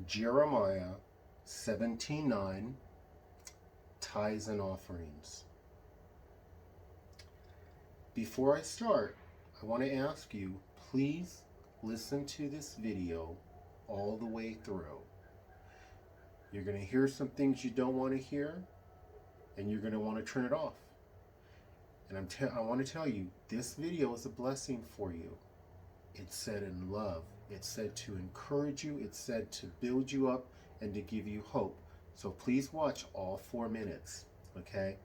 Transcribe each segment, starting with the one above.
Jeremiah 17:9, tithes and offerings. Before I start, I want to ask you, please listen to this video all the way through. You're going to hear some things you don't want to hear, and you're going to want to turn it off. And I want to tell you, this video is a blessing for you. It's said in love. It's said to encourage you. It's said to build you up and to give you hope. So please watch all 4 minutes, okay?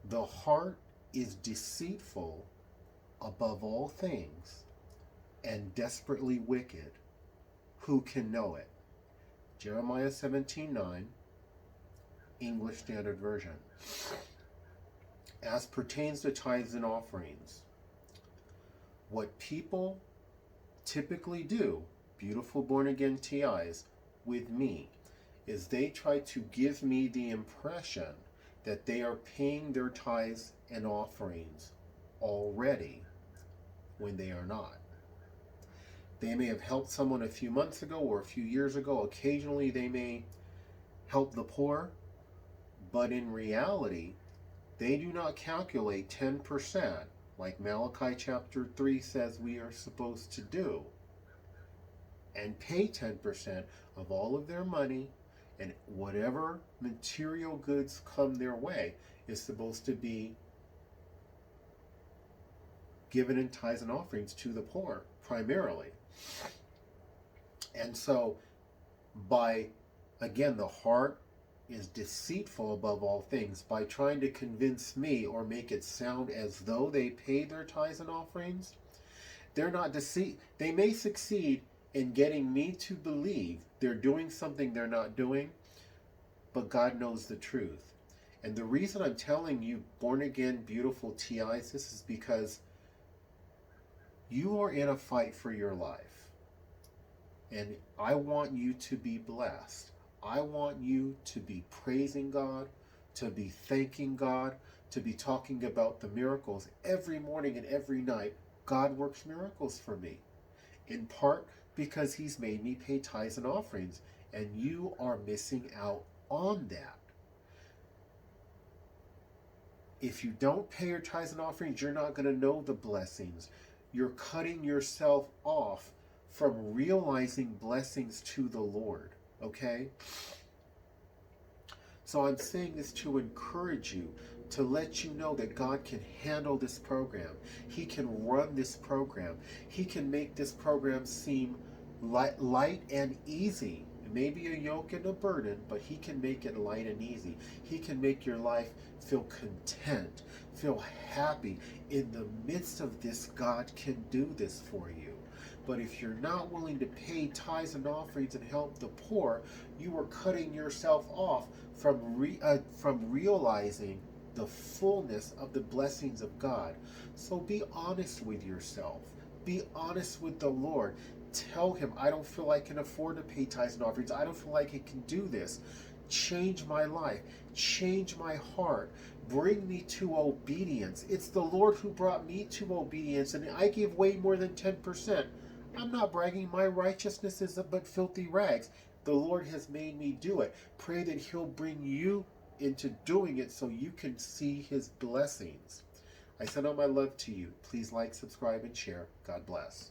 The heart is deceitful above all things and desperately wicked. Who can know it? Jeremiah 17:9, English Standard Version. As pertains to tithes and offerings, what people typically do, beautiful born-again TIs, with me, is they try to give me the impression that they are paying their tithes and offerings already when they are not. They may have helped someone a few months ago or a few years ago. Occasionally they may help the poor, but in reality, they do not calculate 10%, like Malachi chapter 3 says we are supposed to do, and pay 10% of all of their money, and whatever material goods come their way is supposed to be given in tithes and offerings to the poor, primarily. And so, again, the heart is deceitful above all things. By trying to convince me or make it sound as though they pay their tithes and offerings, they're not they may succeed in getting me to believe they're doing something they're not doing, but God knows the truth. And the reason I'm telling you, born again, beautiful TIs, this is because you are in a fight for your life. And I want you to be blessed. I want you to be praising God, to be thanking God, to be talking about the miracles every morning and every night. God works miracles for me, in part because he's made me pay tithes and offerings, and you are missing out on that. If you don't pay your tithes and offerings, you're not going to know the blessings. You're cutting yourself off from realizing blessings to the Lord, okay? So I'm saying this to encourage you, to let you know that God can handle this program. He can run this program. He can make this program seem light and easy. It may be a yoke and a burden, but he can make it light and easy. He can make your life feel content, feel happy. In the midst of this, God can do this for you. But if you're not willing to pay tithes and offerings and help the poor, you are cutting yourself off from realizing the fullness of the blessings of God. So be honest with yourself. Be honest with the Lord. Tell him, I don't feel I can afford to pay tithes and offerings. I don't feel like I can do this. Change my life. Change my heart. Bring me to obedience. It's the Lord who brought me to obedience, and I give way more than 10%. I'm not bragging. My righteousness is but filthy rags. The Lord has made me do it. Pray that he'll bring you into doing it so you can see his blessings. I send out my love to you. Please like, subscribe, and share. God bless.